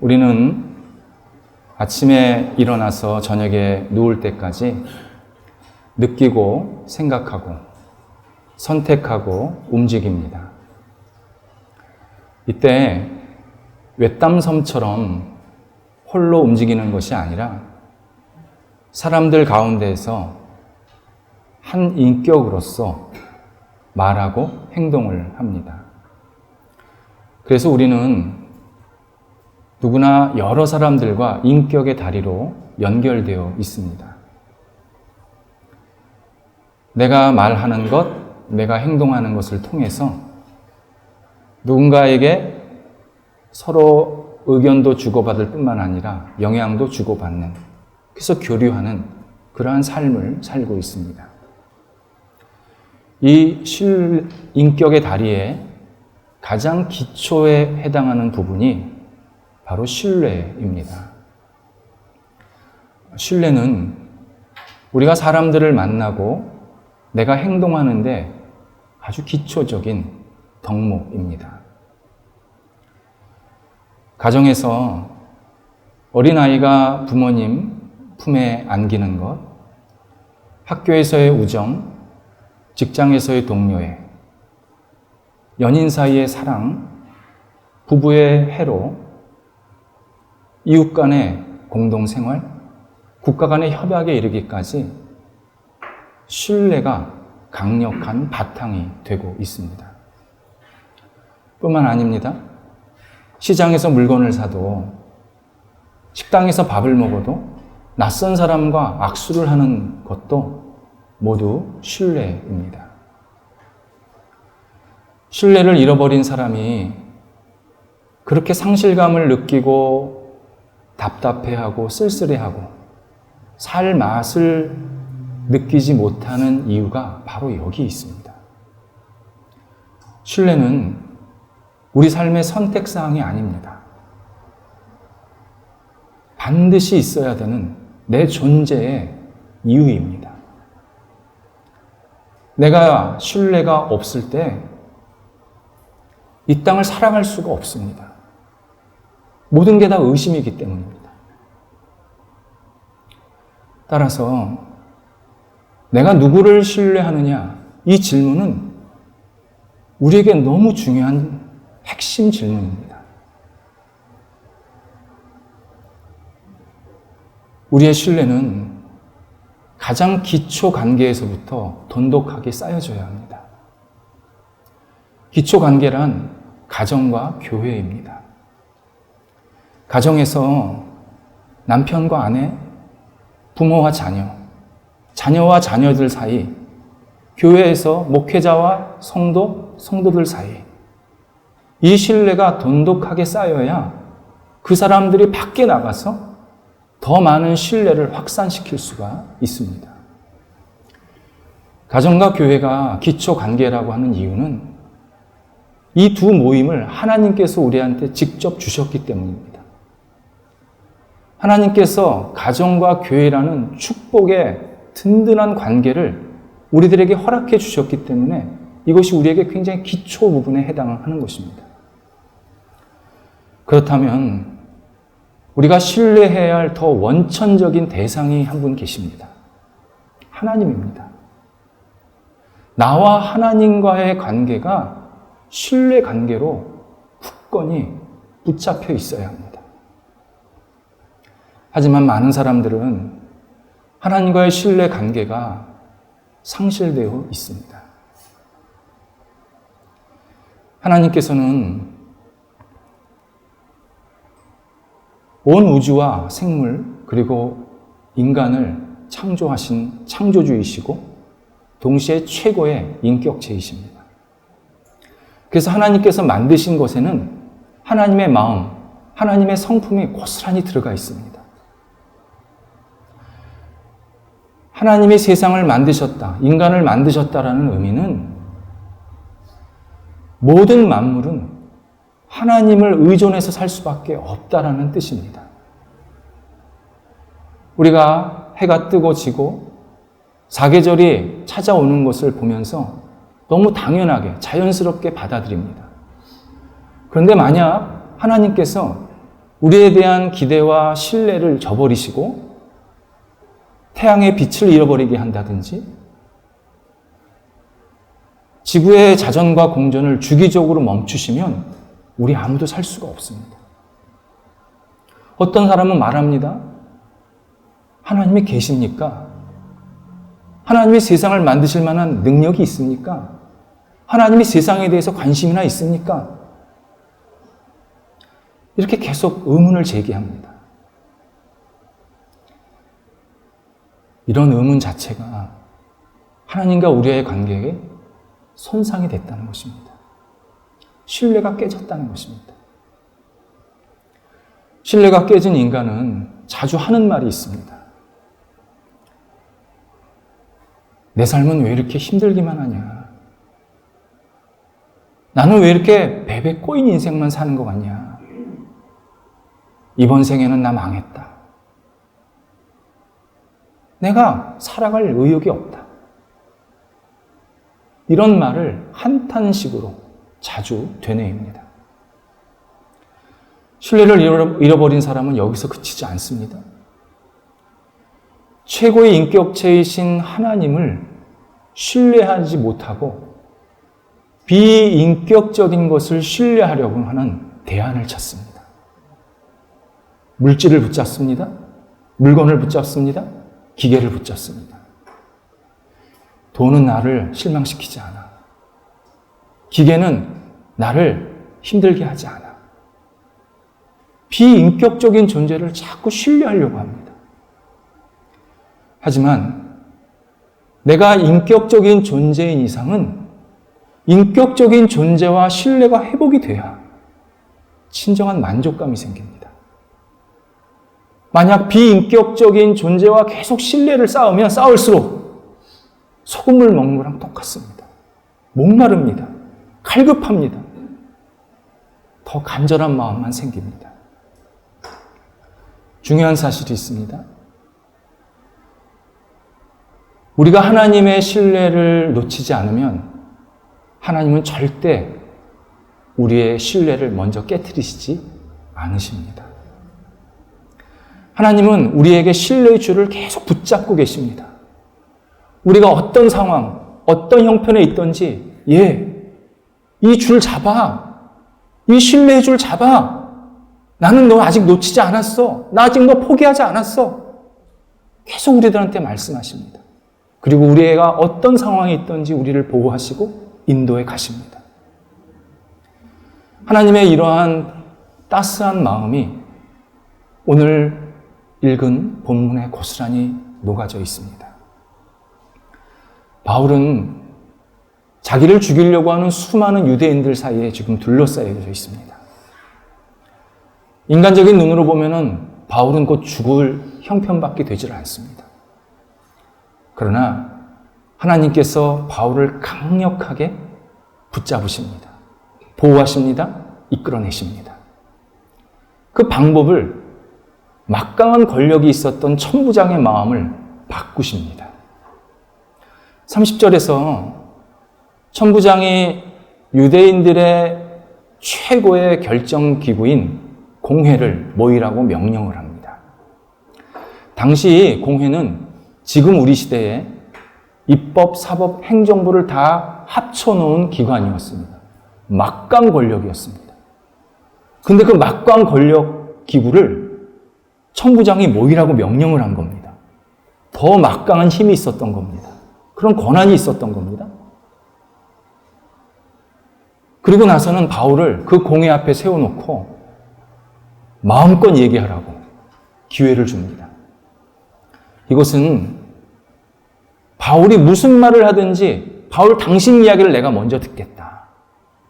우리는 아침에 일어나서 저녁에 누울 때까지 느끼고 생각하고 선택하고 움직입니다. 이때 외딴섬처럼 홀로 움직이는 것이 아니라 사람들 가운데에서 한 인격으로서 말하고 행동을 합니다. 그래서 우리는 누구나 여러 사람들과 인격의 다리로 연결되어 있습니다. 내가 말하는 것, 내가 행동하는 것을 통해서 누군가에게 서로 의견도 주고받을 뿐만 아니라 영향도 주고받는, 그래서 교류하는 그러한 삶을 살고 있습니다. 이 인격의 다리에 가장 기초에 해당하는 부분이 바로 신뢰입니다. 신뢰는 우리가 사람들을 만나고 내가 행동하는데 아주 기초적인 덕목입니다. 가정에서 어린아이가 부모님 품에 안기는 것, 학교에서의 우정, 직장에서의 동료애, 연인 사이의 사랑, 부부의 해로, 이웃 간의 공동생활, 국가 간의 협약에 이르기까지 신뢰가 강력한 바탕이 되고 있습니다. 뿐만 아닙니다. 시장에서 물건을 사도, 식당에서 밥을 먹어도, 낯선 사람과 악수를 하는 것도 모두 신뢰입니다. 신뢰를 잃어버린 사람이 그렇게 상실감을 느끼고 답답해하고 쓸쓸해하고 살 맛을 느끼지 못하는 이유가 바로 여기 있습니다. 신뢰는 우리 삶의 선택사항이 아닙니다. 반드시 있어야 되는 내 존재의 이유입니다. 내가 신뢰가 없을 때 이 땅을 살아갈 수가 없습니다. 모든 게 다 의심이기 때문입니다. 따라서 내가 누구를 신뢰하느냐, 이 질문은 우리에게 너무 중요한 핵심 질문입니다. 우리의 신뢰는 가장 기초 관계에서부터 돈독하게 쌓여져야 합니다. 기초 관계란 가정과 교회입니다. 가정에서 남편과 아내, 부모와 자녀, 자녀와 자녀들 사이, 교회에서 목회자와 성도들 사이, 이 신뢰가 돈독하게 쌓여야 그 사람들이 밖에 나가서 더 많은 신뢰를 확산시킬 수가 있습니다. 가정과 교회가 기초 관계라고 하는 이유는 이 두 모임을 하나님께서 우리한테 직접 주셨기 때문입니다. 하나님께서 가정과 교회라는 축복의 든든한 관계를 우리들에게 허락해 주셨기 때문에 이것이 우리에게 굉장히 기초 부분에 해당하는 것입니다. 그렇다면 우리가 신뢰해야 할 더 원천적인 대상이 한 분 계십니다. 하나님입니다. 나와 하나님과의 관계가 신뢰 관계로 굳건히 붙잡혀 있어야 합니다. 하지만 많은 사람들은 하나님과의 신뢰 관계가 상실되어 있습니다. 하나님께서는 온 우주와 생물 그리고 인간을 창조하신 창조주이시고 동시에 최고의 인격체이십니다. 그래서 하나님께서 만드신 것에는 하나님의 마음, 하나님의 성품이 고스란히 들어가 있습니다. 하나님이 세상을 만드셨다, 인간을 만드셨다라는 의미는 모든 만물은 하나님을 의존해서 살 수밖에 없다라는 뜻입니다. 우리가 해가 뜨고 지고 사계절이 찾아오는 것을 보면서 너무 당연하게 자연스럽게 받아들입니다. 그런데 만약 하나님께서 우리에 대한 기대와 신뢰를 저버리시고 태양의 빛을 잃어버리게 한다든지 지구의 자전과 공전을 주기적으로 멈추시면 우리 아무도 살 수가 없습니다. 어떤 사람은 말합니다. 하나님이 계십니까? 하나님이 세상을 만드실 만한 능력이 있습니까? 하나님이 세상에 대해서 관심이나 있습니까? 이렇게 계속 의문을 제기합니다. 이런 의문 자체가 하나님과 우리의 관계에 손상이 됐다는 것입니다. 신뢰가 깨졌다는 것입니다. 신뢰가 깨진 인간은 자주 하는 말이 있습니다. 내 삶은 왜 이렇게 힘들기만 하냐? 나는 왜 이렇게 베베 꼬인 인생만 사는 것 같냐? 이번 생에는 나 망했다. 내가 살아갈 의욕이 없다. 이런 말을 한탄식으로 자주 되뇌입니다. 신뢰를 잃어버린 사람은 여기서 그치지 않습니다. 최고의 인격체이신 하나님을 신뢰하지 못하고 비인격적인 것을 신뢰하려고 하는 대안을 찾습니다. 물질을 붙잡습니다. 물건을 붙잡습니다. 기계를 붙잡습니다. 돈은 나를 실망시키지 않아. 기계는 나를 힘들게 하지 않아. 비인격적인 존재를 자꾸 신뢰하려고 합니다. 하지만 내가 인격적인 존재인 이상은 인격적인 존재와 신뢰가 회복이 돼야 진정한 만족감이 생깁니다. 만약 비인격적인 존재와 계속 신뢰를 쌓으면 쌓을수록 소금물 먹는 거랑 똑같습니다. 목마릅니다. 갈급합니다. 더 간절한 마음만 생깁니다. 중요한 사실이 있습니다. 우리가 하나님의 신뢰를 놓치지 않으면 하나님은 절대 우리의 신뢰를 먼저 깨트리시지 않으십니다. 하나님은 우리에게 신뢰의 줄을 계속 붙잡고 계십니다. 우리가 어떤 상황, 어떤 형편에 있든지 이 줄 잡아. 이 신뢰의 줄 잡아. 나는 너 아직 놓치지 않았어. 나 아직 너 포기하지 않았어. 계속 우리들한테 말씀하십니다. 그리고 우리가 어떤 상황에 있든지 우리를 보호하시고 인도해 가십니다. 하나님의 이러한 따스한 마음이 오늘 읽은 본문에 고스란히 녹아져 있습니다. 바울은 자기를 죽이려고 하는 수많은 유대인들 사이에 지금 둘러싸여져 있습니다. 인간적인 눈으로 보면은 바울은 곧 죽을 형편밖에 되질 않습니다. 그러나 하나님께서 바울을 강력하게 붙잡으십니다. 보호하십니다. 이끌어내십니다. 그 방법을 막강한 권력이 있었던 천부장의 마음을 바꾸십니다. 30절에서 천부장이 유대인들의 최고의 결정기구인 공회를 모이라고 명령을 합니다. 당시 공회는 지금 우리 시대에 입법, 사법, 행정부를 다 합쳐놓은 기관이었습니다. 막강 권력이었습니다. 근데 그 막강 권력 기구를 천부장이 모이라고 명령을 한 겁니다. 더 막강한 힘이 있었던 겁니다. 그런 권한이 있었던 겁니다. 그리고 나서는 바울을 그 공회 앞에 세워놓고 마음껏 얘기하라고 기회를 줍니다. 이것은 바울이 무슨 말을 하든지 바울 당신 이야기를 내가 먼저 듣겠다.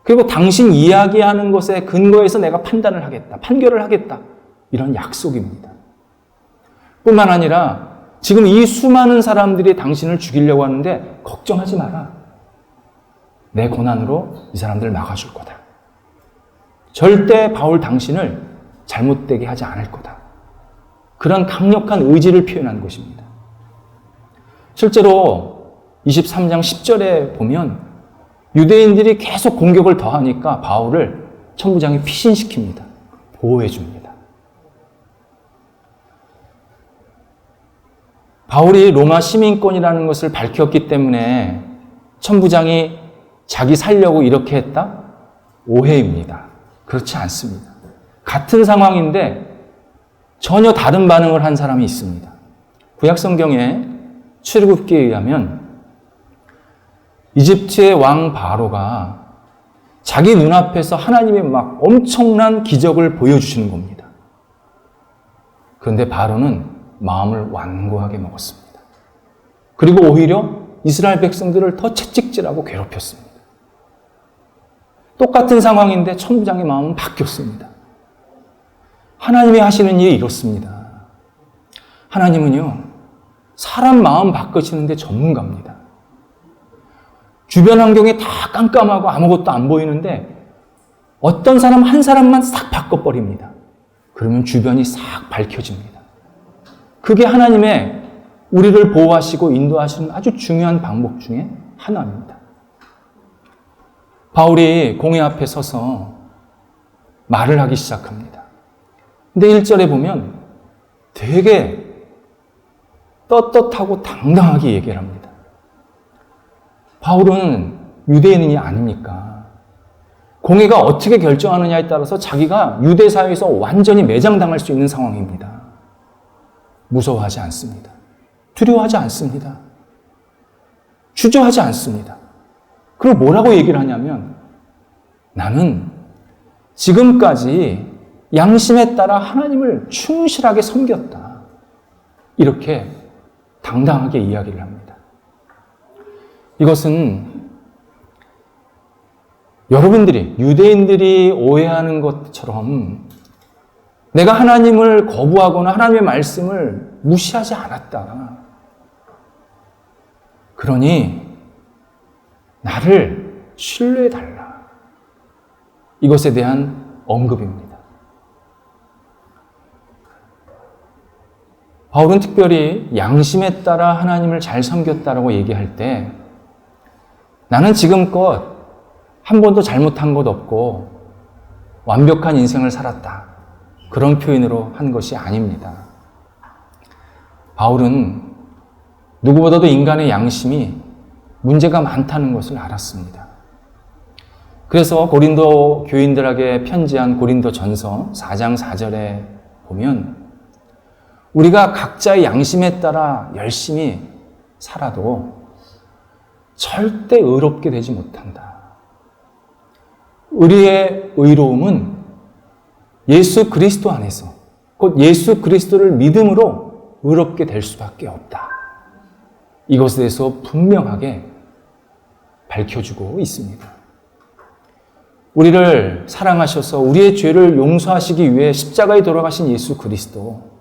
그리고 당신 이야기하는 것에 근거해서 내가 판단을 하겠다. 판결을 하겠다. 이런 약속입니다. 뿐만 아니라 지금 이 수많은 사람들이 당신을 죽이려고 하는데 걱정하지 마라. 내 고난으로 이 사람들을 막아줄 거다. 절대 바울 당신을 잘못되게 하지 않을 거다. 그런 강력한 의지를 표현한 것입니다. 실제로 23장 10절에 보면 유대인들이 계속 공격을 더하니까 바울을 천부장이 피신시킵니다. 보호해 줍니다. 바울이 로마 시민권이라는 것을 밝혔기 때문에 천부장이 자기 살려고 이렇게 했다? 오해입니다. 그렇지 않습니다. 같은 상황인데 전혀 다른 반응을 한 사람이 있습니다. 구약성경의 출애굽기에 의하면 이집트의 왕 바로가 자기 눈앞에서 하나님의 막 엄청난 기적을 보여주시는 겁니다. 그런데 바로는 마음을 완고하게 먹었습니다. 그리고 오히려 이스라엘 백성들을 더 채찍질하고 괴롭혔습니다. 똑같은 상황인데 천부장의 마음은 바뀌었습니다. 하나님이 하시는 일이 이렇습니다. 하나님은요, 사람 마음 바꾸시는데 전문가입니다. 주변 환경이 다 깜깜하고 아무것도 안 보이는데 어떤 사람 한 사람만 싹 바꿔버립니다. 그러면 주변이 싹 밝혀집니다. 그게 하나님의 우리를 보호하시고 인도하시는 아주 중요한 방법 중에 하나입니다. 바울이 공회 앞에 서서 말을 하기 시작합니다. 근데 1절에 보면 되게 떳떳하고 당당하게 얘기를 합니다. 바울은 유대인이 아니니까 공회가 어떻게 결정하느냐에 따라서 자기가 유대 사회에서 완전히 매장당할 수 있는 상황입니다. 무서워하지 않습니다. 두려워하지 않습니다. 주저하지 않습니다. 그리고 뭐라고 얘기를 하냐면 나는 지금까지 양심에 따라 하나님을 충실하게 섬겼다. 이렇게 당당하게 이야기를 합니다. 이것은 여러분들이, 유대인들이 오해하는 것처럼 내가 하나님을 거부하거나 하나님의 말씀을 무시하지 않았다. 그러니 나를 신뢰해달라. 이것에 대한 언급입니다. 바울은 특별히 양심에 따라 하나님을 잘 섬겼다라고 얘기할 때 나는 지금껏 한 번도 잘못한 것 없고 완벽한 인생을 살았다. 그런 표현으로 한 것이 아닙니다. 바울은 누구보다도 인간의 양심이 문제가 많다는 것을 알았습니다. 그래서 고린도 교인들에게 편지한 고린도전서 4장 4절에 보면 우리가 각자의 양심에 따라 열심히 살아도 절대 의롭게 되지 못한다. 우리의 의로움은 예수 그리스도 안에서 곧 예수 그리스도를 믿음으로 의롭게 될 수밖에 없다. 이것에 대해서 분명하게 밝혀주고 있습니다. 우리를 사랑하셔서 우리의 죄를 용서하시기 위해 십자가에 돌아가신 예수 그리스도,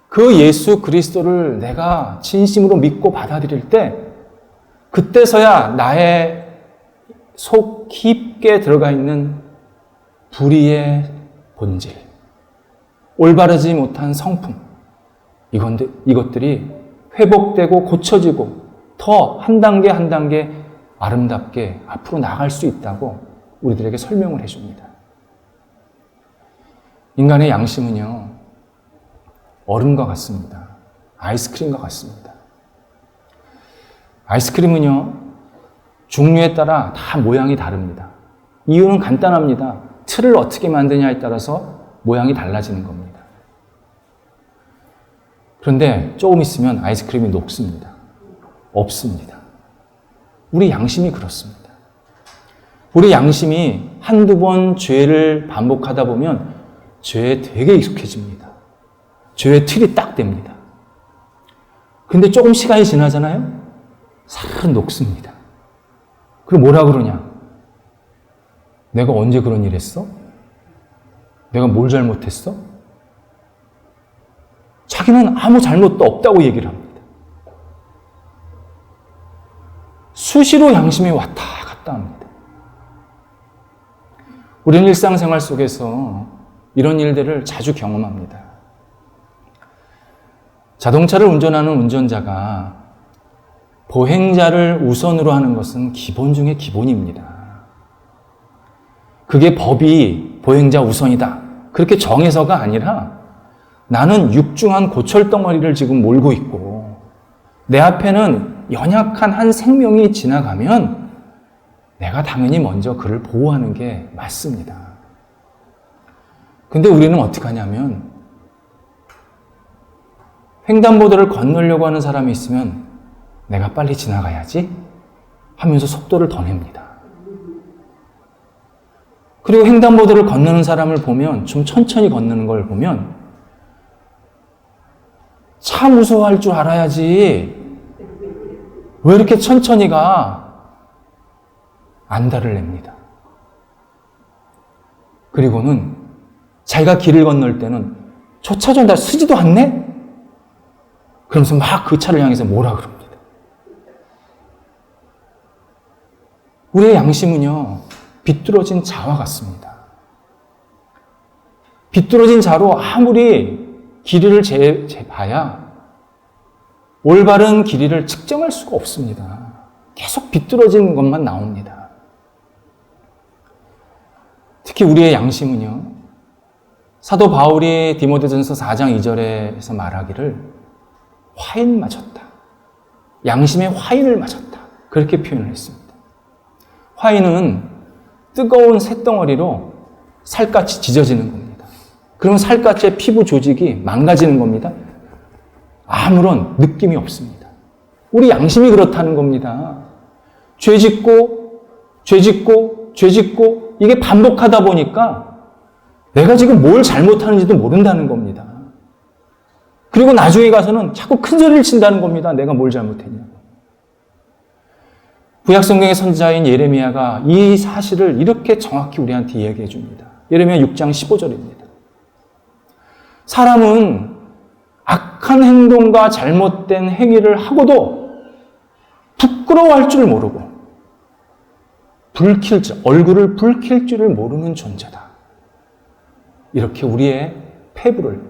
그 예수 그리스도를 내가 진심으로 믿고 받아들일 때 그때서야 나의 속 깊게 들어가 있는 불의의 본질, 올바르지 못한 성품, 이것들이 회복되고 고쳐지고 더 한 단계 한 단계 아름답게 앞으로 나갈 수 있다고 우리들에게 설명을 해줍니다. 인간의 양심은요, 얼음과 같습니다. 아이스크림과 같습니다. 아이스크림은요, 종류에 따라 다 모양이 다릅니다. 이유는 간단합니다. 틀을 어떻게 만드냐에 따라서 모양이 달라지는 겁니다. 그런데 조금 있으면 아이스크림이 녹습니다. 없습니다. 우리 양심이 그렇습니다. 우리 양심이 한두 번 죄를 반복하다 보면 죄에 되게 익숙해집니다. 죄의 틀이 딱 됩니다. 근데 조금 시간이 지나잖아요? 살은 녹습니다. 그리고 뭐라 그러냐? 내가 언제 그런 일 했어? 내가 뭘 잘못했어? 자기는 아무 잘못도 없다고 얘기를 합니다. 수시로 양심이 왔다 갔다 합니다. 우리는 일상생활 속에서 이런 일들을 자주 경험합니다. 자동차를 운전하는 운전자가 보행자를 우선으로 하는 것은 기본 중에 기본입니다. 그게 법이 보행자 우선이다. 그렇게 정해서가 아니라 나는 육중한 고철덩어리를 지금 몰고 있고 내 앞에는 연약한 한 생명이 지나가면 내가 당연히 먼저 그를 보호하는 게 맞습니다. 근데 우리는 어떻게 하냐면 횡단보도를 건너려고 하는 사람이 있으면 내가 빨리 지나가야지 하면서 속도를 더 냅니다. 그리고 횡단보도를 건너는 사람을 보면, 좀 천천히 건너는 걸 보면 차 무서워할 줄 알아야지 왜 이렇게 천천히 가? 안달을 냅니다. 그리고는 자기가 길을 건널 때는 저 차 좀 나 쓰지도 않네? 그러면서 막 그 차를 향해서 뭐라 그럽니다. 우리의 양심은요, 비뚤어진 자와 같습니다. 비뚤어진 자로 아무리 길이를 재봐야 올바른 길이를 측정할 수가 없습니다. 계속 비뚤어진 것만 나옵니다. 특히 우리의 양심은요, 사도 바울이 디모데전서 4장 2절에서 말하기를 화인 맞았다. 양심의 화인을 맞았다. 그렇게 표현을 했습니다. 화인은 뜨거운 쇳덩어리로 살갗이 지져지는 겁니다. 그러면 살갗의 피부 조직이 망가지는 겁니다. 아무런 느낌이 없습니다. 우리 양심이 그렇다는 겁니다. 죄 짓고 이게 반복하다 보니까 내가 지금 뭘 잘못하는지도 모른다는 겁니다. 그리고 나중에 가서는 자꾸 큰 소리를 친다는 겁니다. 내가 뭘 잘못했냐고. 구약성경의 선지자인 예레미야가 이 사실을 이렇게 정확히 우리한테 이야기해 줍니다. 예레미야 6장 15절입니다. 사람은 악한 행동과 잘못된 행위를 하고도 부끄러워할 줄 모르고 얼굴을 붉힐 줄을 모르는 존재다. 이렇게 우리의 패부를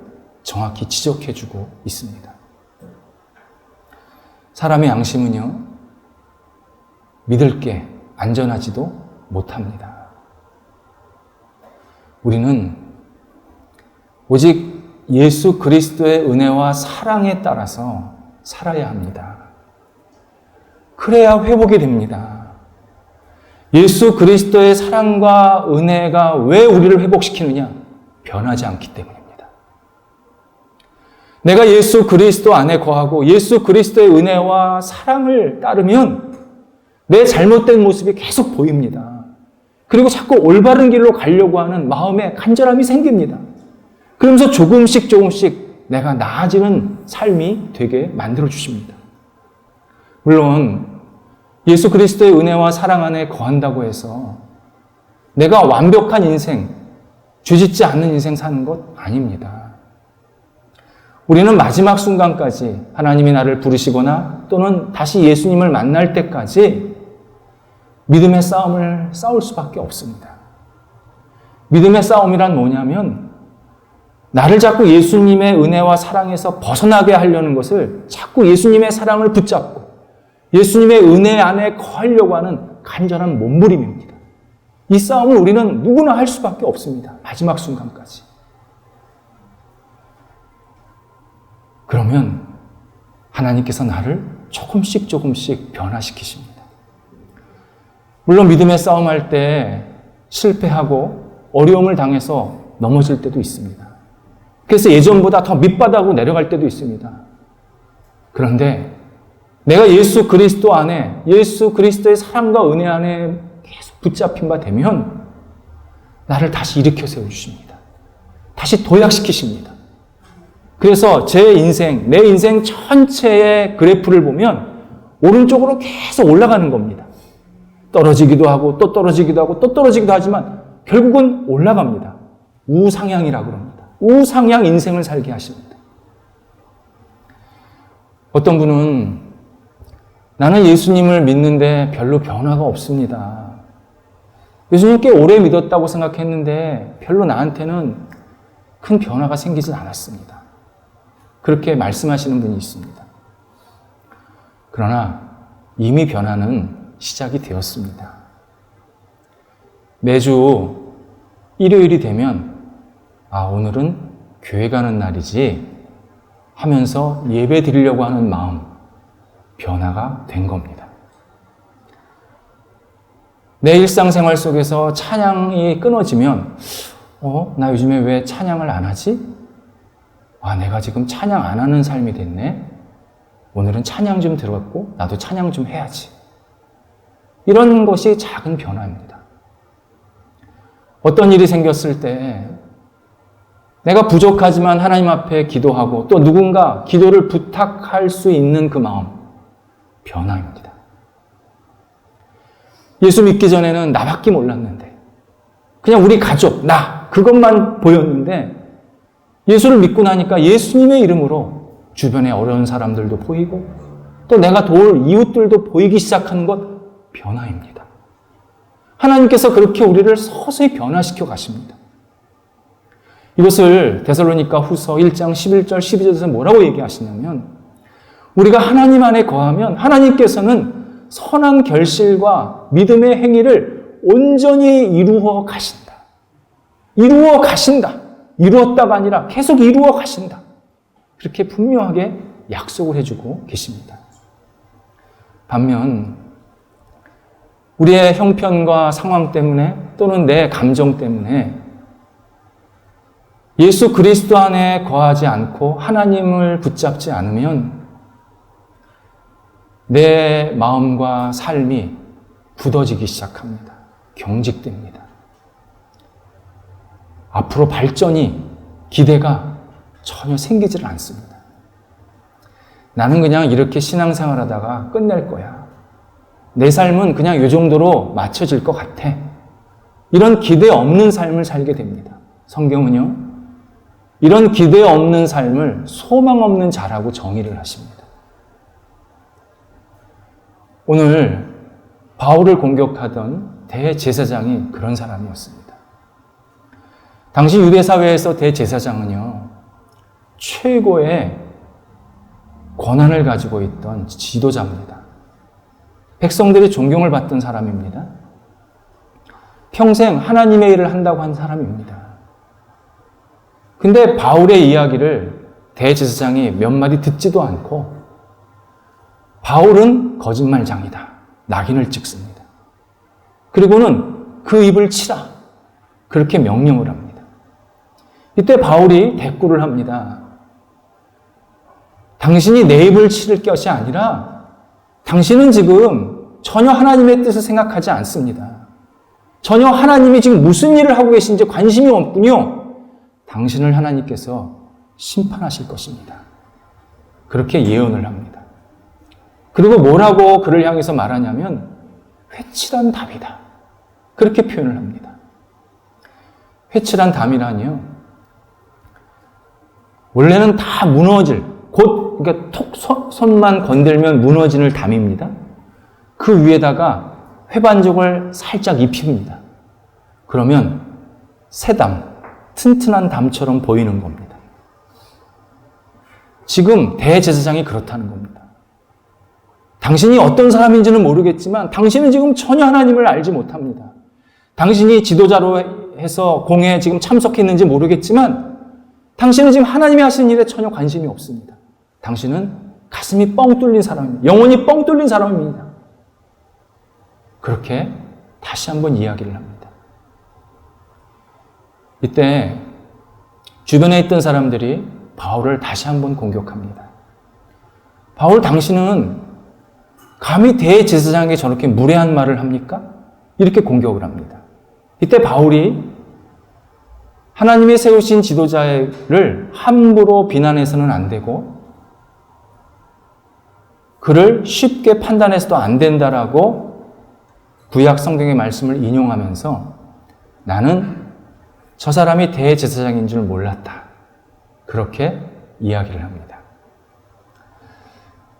정확히 지적해 주고 있습니다. 사람의 양심은요, 믿을 게 안전하지도 못합니다. 우리는 오직 예수 그리스도의 은혜와 사랑에 따라서 살아야 합니다. 그래야 회복이 됩니다. 예수 그리스도의 사랑과 은혜가 왜 우리를 회복시키느냐? 변하지 않기 때문입니다. 내가 예수 그리스도 안에 거하고 예수 그리스도의 은혜와 사랑을 따르면 내 잘못된 모습이 계속 보입니다. 그리고 자꾸 올바른 길로 가려고 하는 마음에 간절함이 생깁니다. 그러면서 조금씩 내가 나아지는 삶이 되게 만들어주십니다. 물론 예수 그리스도의 은혜와 사랑 안에 거한다고 해서 내가 완벽한 인생, 죄짓지 않는 인생 사는 것 아닙니다. 우리는 마지막 순간까지 하나님이 나를 부르시거나 또는 다시 예수님을 만날 때까지 믿음의 싸움을 싸울 수밖에 없습니다. 믿음의 싸움이란 뭐냐면 나를 자꾸 예수님의 은혜와 사랑에서 벗어나게 하려는 것을 자꾸 예수님의 사랑을 붙잡고 예수님의 은혜 안에 거하려고 하는 간절한 몸부림입니다. 이 싸움을 우리는 누구나 할 수밖에 없습니다. 마지막 순간까지. 그러면 하나님께서 나를 조금씩 변화시키십니다. 물론 믿음의 싸움할 때 실패하고 어려움을 당해서 넘어질 때도 있습니다. 그래서 예전보다 더 밑바닥으로 내려갈 때도 있습니다. 그런데 내가 예수 그리스도 안에, 예수 그리스도의 사랑과 은혜 안에 계속 붙잡힌 바 되면 나를 다시 일으켜 세워주십니다. 다시 도약시키십니다. 그래서 내 인생 전체의 그래프를 보면 오른쪽으로 계속 올라가는 겁니다. 떨어지기도 하고 또 떨어지기도 하고 또 떨어지기도 하지만 결국은 올라갑니다. 우상향이라고 합니다. 우상향 인생을 살게 하십니다. 어떤 분은 나는 예수님을 믿는데 별로 변화가 없습니다. 예수님 꽤 오래 믿었다고 생각했는데 별로 나한테는 큰 변화가 생기진 않았습니다. 그렇게 말씀하시는 분이 있습니다. 그러나 이미 변화는 시작이 되었습니다. 매주 일요일이 되면 오늘은 교회 가는 날이지 하면서 예배 드리려고 하는 마음, 변화가 된 겁니다. 내 일상생활 속에서 찬양이 끊어지면 나 요즘에 왜 찬양을 안 하지? 내가 지금 찬양 안 하는 삶이 됐네. 오늘은 찬양 좀 들었고 나도 찬양 좀 해야지. 이런 것이 작은 변화입니다. 어떤 일이 생겼을 때 내가 부족하지만 하나님 앞에 기도하고 또 누군가 기도를 부탁할 수 있는 그 마음, 변화입니다. 예수 믿기 전에는 나밖에 몰랐는데 그냥 우리 가족, 나 그것만 보였는데 예수를 믿고 나니까 예수님의 이름으로 주변에 어려운 사람들도 보이고 또 내가 도울 이웃들도 보이기 시작하는 것, 변화입니다. 하나님께서 그렇게 우리를 서서히 변화시켜 가십니다. 이것을 데살로니가 후서 1장 11절 12절에서 뭐라고 얘기하시냐면 우리가 하나님 안에 거하면 하나님께서는 선한 결실과 믿음의 행위를 온전히 이루어 가신다. 이루어 가신다. 이루었다가 아니라 계속 이루어 가신다. 그렇게 분명하게 약속을 해주고 계십니다. 반면 우리의 형편과 상황 때문에 또는 내 감정 때문에 예수 그리스도 안에 거하지 않고 하나님을 붙잡지 않으면 내 마음과 삶이 굳어지기 시작합니다. 경직됩니다. 앞으로 발전이, 기대가 전혀 생기질 않습니다. 나는 그냥 이렇게 신앙생활 하다가 끝낼 거야. 내 삶은 그냥 이 정도로 맞춰질 것 같아. 이런 기대 없는 삶을 살게 됩니다. 성경은요, 이런 기대 없는 삶을 소망 없는 자라고 정의를 하십니다. 오늘 바울을 공격하던 대제사장이 그런 사람이었습니다. 당시 유대사회에서 대제사장은요, 최고의 권한을 가지고 있던 지도자입니다. 백성들이 존경을 받던 사람입니다. 평생 하나님의 일을 한다고 한 사람입니다. 근데 바울의 이야기를 대제사장이 몇 마디 듣지도 않고 바울은 거짓말장이다. 낙인을 찍습니다. 그리고는 그 입을 치라. 그렇게 명령을 합니다. 이때 바울이 대꾸를 합니다. 당신이 내 입을 치를 것이 아니라 당신은 지금 전혀 하나님의 뜻을 생각하지 않습니다. 전혀 하나님이 지금 무슨 일을 하고 계신지 관심이 없군요. 당신을 하나님께서 심판하실 것입니다. 그렇게 예언을 합니다. 그리고 뭐라고 그를 향해서 말하냐면 회칠한 담이다. 그렇게 표현을 합니다. 회칠한 담이라니요, 원래는 다 무너질, 그러니까 톡 손만 건들면 무너지는 담입니다. 그 위에다가 회반죽을 살짝 입힙니다. 그러면 새담, 튼튼한 담처럼 보이는 겁니다. 지금 대제사장이 그렇다는 겁니다. 당신이 어떤 사람인지는 모르겠지만 당신은 지금 전혀 하나님을 알지 못합니다. 당신이 지도자로 해서 공회에 지금 참석했는지 모르겠지만 당신은 지금 하나님이 하시는 일에 전혀 관심이 없습니다. 당신은 가슴이 뻥 뚫린 사람입니다. 영혼이 뻥 뚫린 사람입니다. 그렇게 다시 한번 이야기를 합니다. 이때 주변에 있던 사람들이 바울을 다시 한번 공격합니다. 바울, 당신은 감히 대제사장에게 저렇게 무례한 말을 합니까? 이렇게 공격을 합니다. 이때 바울이 하나님이 세우신 지도자를 함부로 비난해서는 안 되고 그를 쉽게 판단해서도 안 된다라고 구약 성경의 말씀을 인용하면서 나는 저 사람이 대제사장인 줄 몰랐다. 그렇게 이야기를 합니다.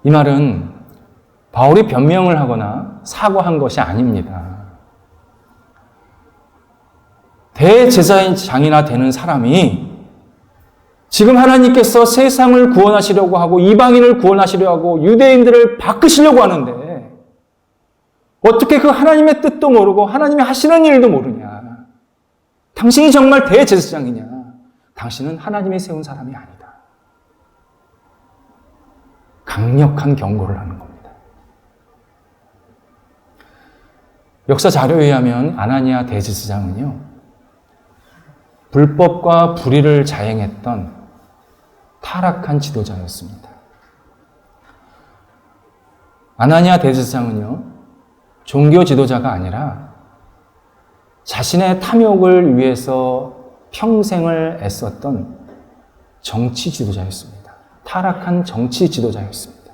이 말은 바울이 변명을 하거나 사과한 것이 아닙니다. 대제사장이나 되는 사람이 지금 하나님께서 세상을 구원하시려고 하고 이방인을 구원하시려고 하고 유대인들을 바꾸시려고 하는데 어떻게 그 하나님의 뜻도 모르고 하나님이 하시는 일도 모르냐. 당신이 정말 대제사장이냐. 당신은 하나님이 세운 사람이 아니다. 강력한 경고를 하는 겁니다. 역사 자료에 의하면 아나니아 대제사장은요, 불법과 불의를 자행했던 타락한 지도자였습니다. 아나니아 대제사장은요, 종교 지도자가 아니라 자신의 탐욕을 위해서 평생을 애썼던 정치 지도자였습니다. 타락한 정치 지도자였습니다.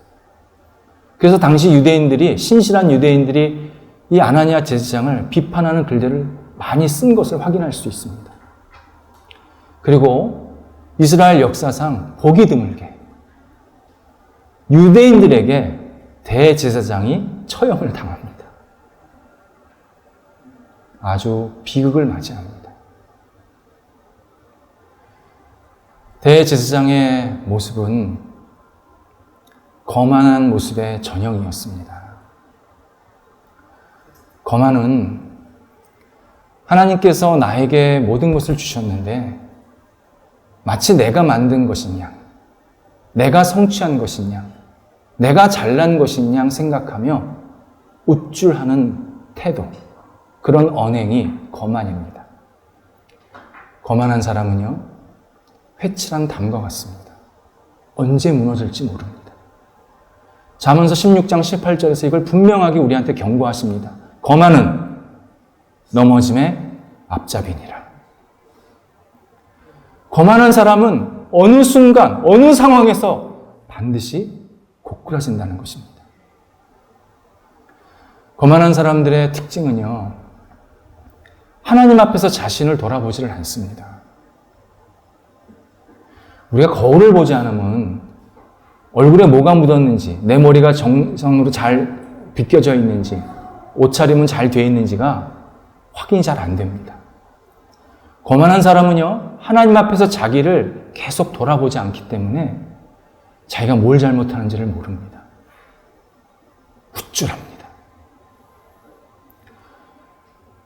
그래서 당시 유대인들이, 신실한 유대인들이 이 아나니아 제사장을 비판하는 글들을 많이 쓴 것을 확인할 수 있습니다. 그리고 이스라엘 역사상 보기 드물게 유대인들에게 대제사장이 처형을 당합니다. 아주 비극을 맞이합니다. 대제사장의 모습은 거만한 모습의 전형이었습니다. 거만은 하나님께서 나에게 모든 것을 주셨는데 마치 내가 만든 것인 양, 내가 성취한 것인 양, 내가 잘난 것인 양 생각하며 우쭐하는 태도, 그런 언행이 거만입니다. 거만한 사람은요, 회칠한 담과 같습니다. 언제 무너질지 모릅니다. 잠언서 16장 18절에서 이걸 분명하게 우리한테 경고하십니다. 거만은 넘어짐의 앞잡이니라. 거만한 사람은 어느 순간, 어느 상황에서 반드시 고꾸라진다는 것입니다. 거만한 사람들의 특징은요, 하나님 앞에서 자신을 돌아보지를 않습니다. 우리가 거울을 보지 않으면 얼굴에 뭐가 묻었는지, 내 머리가 정상으로 잘 빗겨져 있는지, 옷차림은 잘 되어 있는지가 확인이 잘 안 됩니다. 거만한 사람은요, 하나님 앞에서 자기를 계속 돌아보지 않기 때문에 자기가 뭘 잘못하는지를 모릅니다. 우쭐합니다.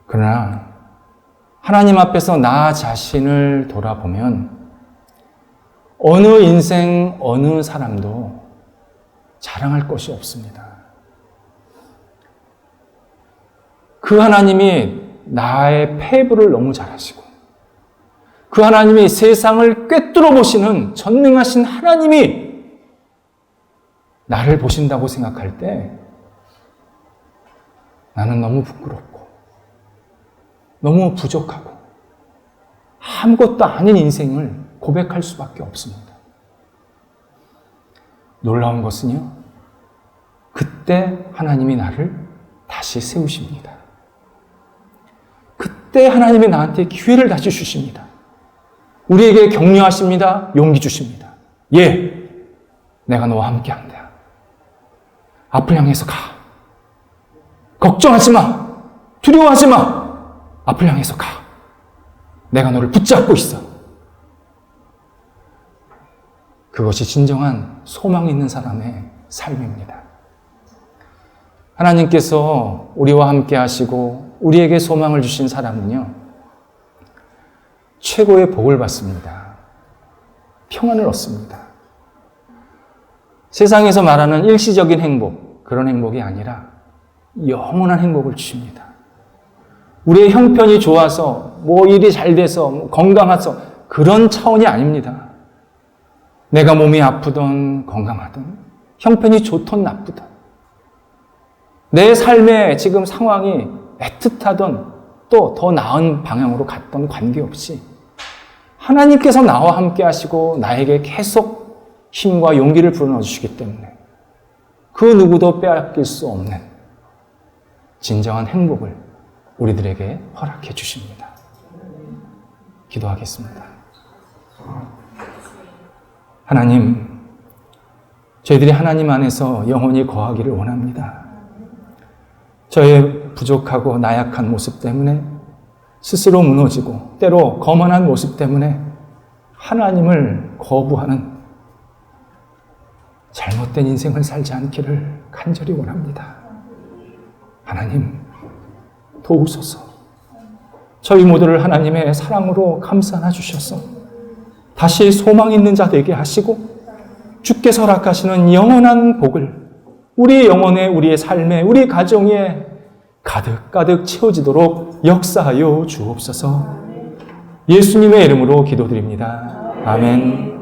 그러나 하나님 앞에서 나 자신을 돌아보면 어느 인생, 어느 사람도 자랑할 것이 없습니다. 그 하나님이 나의 패부를 너무 잘 아시고, 그 하나님이 세상을 꿰뚫어 보시는 전능하신 하나님이 나를 보신다고 생각할 때 나는 너무 부끄럽고 너무 부족하고 아무것도 아닌 인생을 고백할 수밖에 없습니다. 놀라운 것은요, 그때 하나님이 나를 다시 세우십니다. 그때 하나님이 나한테 기회를 다시 주십니다. 우리에게 격려하십니다. 용기 주십니다. 예, 내가 너와 함께 한다. 앞을 향해서 가. 걱정하지 마. 두려워하지 마. 앞을 향해서 가. 내가 너를 붙잡고 있어. 그것이 진정한 소망 있는 사람의 삶입니다. 하나님께서 우리와 함께 하시고 우리에게 소망을 주신 사람은요, 최고의 복을 받습니다. 평안을 얻습니다. 세상에서 말하는 일시적인 행복, 그런 행복이 아니라 영원한 행복을 주십니다. 우리의 형편이 좋아서, 일이 잘 돼서, 건강해서, 그런 차원이 아닙니다. 내가 몸이 아프든 건강하든, 형편이 좋든 나쁘든, 내 삶의 지금 상황이 애틋하던 또 더 나은 방향으로 갔던 관계없이 하나님께서 나와 함께 하시고 나에게 계속 힘과 용기를 불어넣어 주시기 때문에 그 누구도 빼앗길 수 없는 진정한 행복을 우리들에게 허락해 주십니다. 기도하겠습니다. 하나님, 저희들이 하나님 안에서 영원히 거하기를 원합니다. 저의 부족하고 나약한 모습 때문에 스스로 무너지고 때로 거만한 모습 때문에 하나님을 거부하는 잘못된 인생을 살지 않기를 간절히 원합니다. 하나님, 도우소서. 저희 모두를 하나님의 사랑으로 감싸 주셔서 다시 소망 있는 자 되게 하시고 주께서 허락하시는 영원한 복을 우리의 영혼에, 우리의 삶에, 우리 가정에 가득가득 채워지도록 역사하여 주옵소서. 예수님의 이름으로 기도드립니다. 아멘.